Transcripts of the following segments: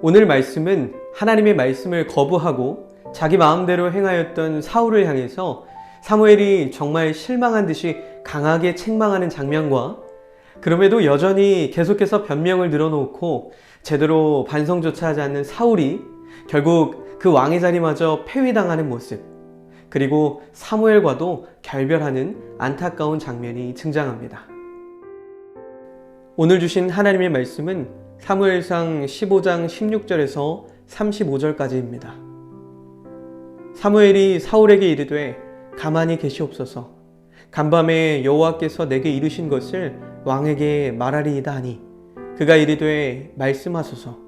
오늘 말씀은 하나님의 말씀을 거부하고 자기 마음대로 행하였던 사울을 향해서 사무엘이 정말 실망한 듯이 강하게 책망하는 장면과 그럼에도 여전히 계속해서 변명을 늘어놓고 제대로 반성조차 하지 않는 사울이 결국 그 왕의 자리마저 폐위당하는 모습, 그리고 사무엘과도 결별하는 안타까운 장면이 등장합니다. 오늘 주신 하나님의 말씀은 사무엘상 15장 16절에서 35절까지입니다. 사무엘이 사울에게 이르되 가만히 계시옵소서. 간밤에 여호와께서 내게 이르신 것을 왕에게 말하리이다 하니 그가 이르되 말씀하소서.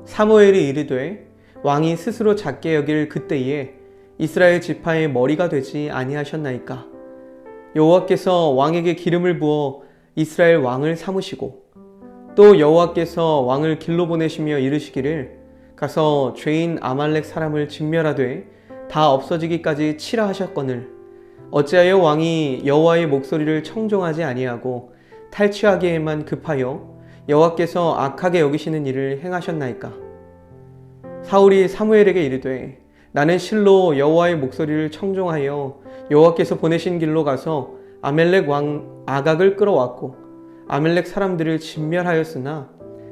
사무엘이 이르되 왕이 스스로 작게 여길 그때에 이스라엘 지파의 머리가 되지 아니하셨나이까. 여호와께서 왕에게 기름을 부어 이스라엘 왕을 삼으시고 또 여호와께서 왕을 길로 보내시며 이르시기를 가서 죄인 아말렉 사람을 진멸하되 다 없어지기까지 치라 하셨거늘 어찌하여 왕이 여호와의 목소리를 청종하지 아니하고 탈취하기에만 급하여 여호와께서 악하게 여기시는 일을 행하셨나이까. 사울이 사무엘에게 이르되 나는 실로 여호와의 목소리를 청종하여 여호와께서 보내신 길로 가서 아말렉 왕 아각을 끌어왔고 아말렉 사람들을 진멸하였으나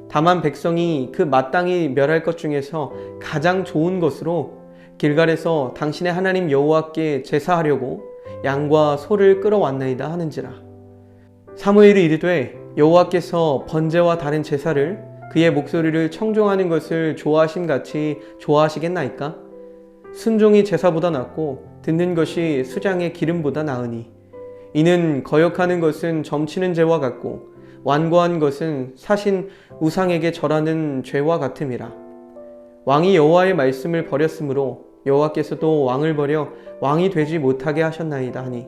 다만 백성이 그 마땅히 멸할 것 중에서 가장 좋은 것으로 길갈에서 당신의 하나님 여호와께 제사하려고 양과 소를 끌어왔나이다 하는지라. 사무엘이 이르되 여호와께서 번제와 다른 제사를 그의 목소리를 청종하는 것을 좋아하신 같이 좋아하시겠나이까? 순종이 제사보다 낫고 듣는 것이 수장의 기름보다 나으니 이는 거역하는 것은 점치는 죄와 같고 완고한 것은 사신 우상에게 절하는 죄와 같음이라. 왕이 여호와의 말씀을 버렸으므로 여호와께서도 왕을 버려 왕이 되지 못하게 하셨나이다 하니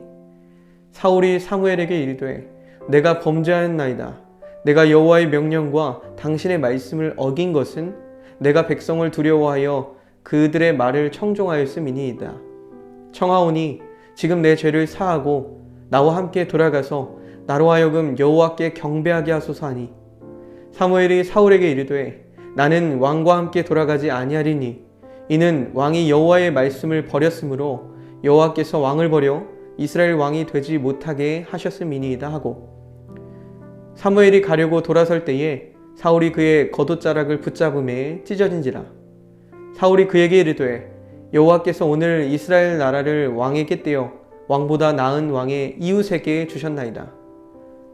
사울이 사무엘에게 이르되 내가 범죄하였나이다. 내가 여호와의 명령과 당신의 말씀을 어긴 것은 내가 백성을 두려워하여 그들의 말을 청종하였음이니이다. 청하오니 지금 내 죄를 사하고 나와 함께 돌아가서 나로 하여금 여호와께 경배하게 하소서 하니 사무엘이 사울에게 이르되 나는 왕과 함께 돌아가지 아니하리니 이는 왕이 여호와의 말씀을 버렸으므로 여호와께서 왕을 버려 이스라엘 왕이 되지 못하게 하셨음이니이다 하고 사무엘이 가려고 돌아설 때에 사울이 그의 겉옷자락을 붙잡음에 찢어진지라. 사울이 그에게 이르되 여호와께서 오늘 이스라엘 나라를 왕에게 떼어 왕보다 나은 왕의 이웃에게 주셨나이다.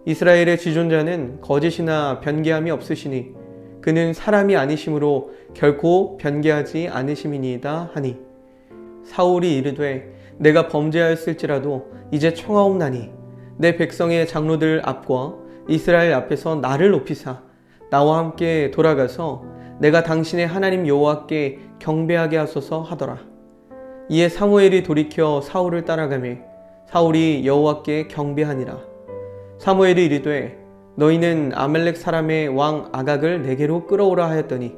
이스라엘의 지존자는 거짓이나 변개함이 없으시니 그는 사람이 아니심으로 결코 변개하지 않으심이니이다 하니 사울이 이르되 내가 범죄하였을지라도 이제 청하옵나니 내 백성의 장로들 앞과 이스라엘 앞에서 나를 높이사 나와 함께 돌아가서 내가 당신의 하나님 여호와께 경배하게 하소서 하더라. 이에 사무엘이 돌이켜 사울을 따라가매 사울이 여호와께 경배하니라. 사무엘이 이르되 너희는 아말렉 사람의 왕 아각을 내게로 끌어오라 하였더니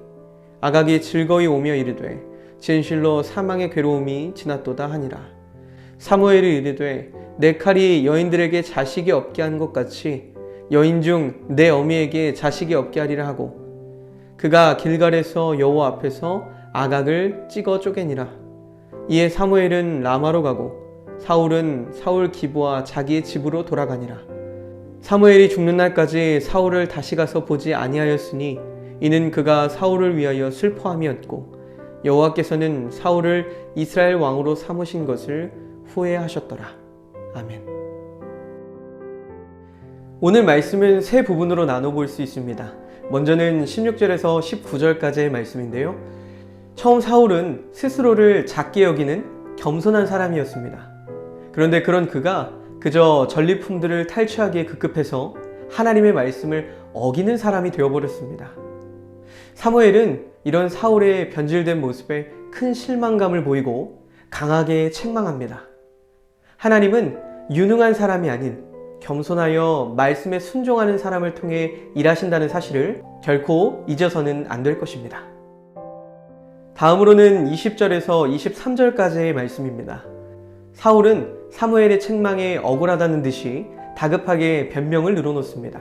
아각이 즐거이 오며 이르되 진실로 사망의 괴로움이 지났도다 하니라. 사무엘이 이르되 내 칼이 여인들에게 자식이 없게 한 것 같이 여인 중 내 어미에게 자식이 없게 하리라 하고 그가 길갈에서 여호와 앞에서 아각을 찍어 쪼개니라. 이에 사무엘은 라마로 가고 사울은 사울 기브와 자기의 집으로 돌아가니라. 사무엘이 죽는 날까지 사울을 다시 가서 보지 아니하였으니 이는 그가 사울을 위하여 슬퍼함이었고 여호와께서는 사울을 이스라엘 왕으로 삼으신 것을 후회하셨더라. 아멘. 오늘 말씀은 세 부분으로 나눠볼 수 있습니다. 먼저는 16절에서 19절까지의 말씀인데요. 처음 사울은 스스로를 작게 여기는 겸손한 사람이었습니다. 그런데 그런 그가 그저 전리품들을 탈취하기에 급급해서 하나님의 말씀을 어기는 사람이 되어버렸습니다. 사무엘은 이런 사울의 변질된 모습에 큰 실망감을 보이고 강하게 책망합니다. 하나님은 유능한 사람이 아닌 겸손하여 말씀에 순종하는 사람을 통해 일하신다는 사실을 결코 잊어서는 안 될 것입니다. 다음으로는 20절에서 23절까지의 말씀입니다. 사울은 사무엘의 책망에 억울하다는 듯이 다급하게 변명을 늘어놓습니다.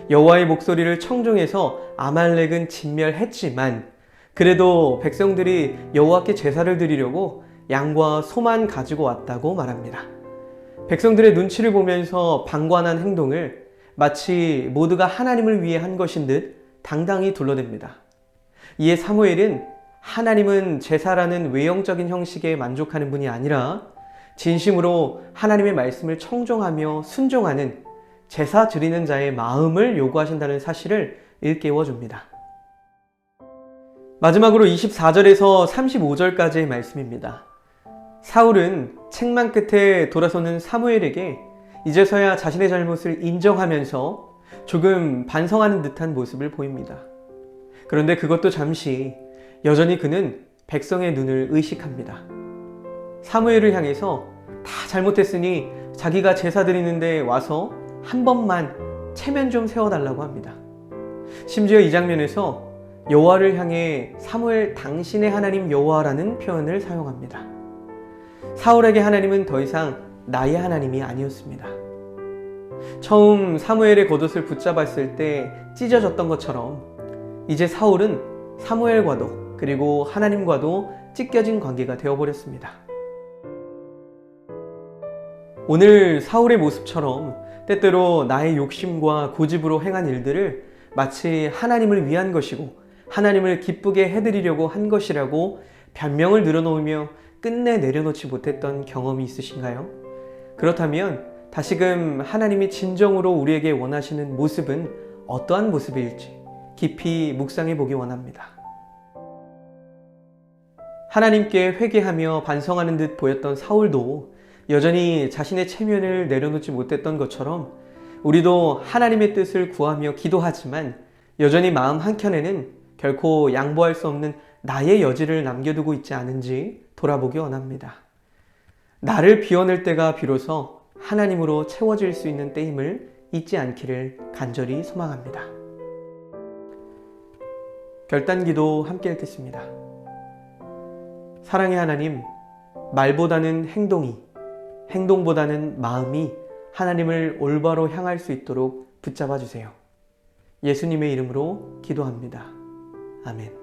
여호와의 목소리를 청종해서 아말렉은 진멸했지만 그래도 백성들이 여호와께 제사를 드리려고 양과 소만 가지고 왔다고 말합니다. 백성들의 눈치를 보면서 방관한 행동을 마치 모두가 하나님을 위해 한 것인 듯 당당히 둘러댑니다. 이에 사무엘은 하나님은 제사라는 외형적인 형식에 만족하는 분이 아니라 진심으로 하나님의 말씀을 청종하며 순종하는 제사 드리는 자의 마음을 요구하신다는 사실을 일깨워 줍니다. 마지막으로 24절에서 35절까지의 말씀입니다. 사울은 책망 끝에 돌아서는 사무엘에게 이제서야 자신의 잘못을 인정하면서 조금 반성하는 듯한 모습을 보입니다. 그런데 그것도 잠시, 여전히 그는 백성의 눈을 의식합니다. 사무엘을 향해서 다 잘못했으니 자기가 제사 드리는데 와서 한 번만 체면 좀 세워달라고 합니다. 심지어 이 장면에서 여호와를 향해 사무엘 당신의 하나님 여호와라는 표현을 사용합니다. 사울에게 하나님은 더 이상 나의 하나님이 아니었습니다. 처음 사무엘의 겉옷을 붙잡았을 때 찢어졌던 것처럼 이제 사울은 사무엘과도 그리고 하나님과도 찢겨진 관계가 되어버렸습니다. 오늘 사울의 모습처럼 때때로 나의 욕심과 고집으로 행한 일들을 마치 하나님을 위한 것이고 하나님을 기쁘게 해드리려고 한 것이라고 변명을 늘어놓으며 끝내 내려놓지 못했던 경험이 있으신가요? 그렇다면 다시금 하나님이 진정으로 우리에게 원하시는 모습은 어떠한 모습일지 깊이 묵상해 보기 원합니다. 하나님께 회개하며 반성하는 듯 보였던 사울도 여전히 자신의 체면을 내려놓지 못했던 것처럼 우리도 하나님의 뜻을 구하며 기도하지만 여전히 마음 한켠에는 결코 양보할 수 없는 나의 여지를 남겨두고 있지 않은지 돌아보기 원합니다. 나를 비워낼 때가 비로소 하나님으로 채워질 수 있는 때임을 잊지 않기를 간절히 소망합니다. 결단기도 함께 읽겠습니다. 사랑의 하나님, 말보다는 행동이, 행동보다는 마음이 하나님을 올바로 향할 수 있도록 붙잡아 주세요. 예수님의 이름으로 기도합니다. 아멘.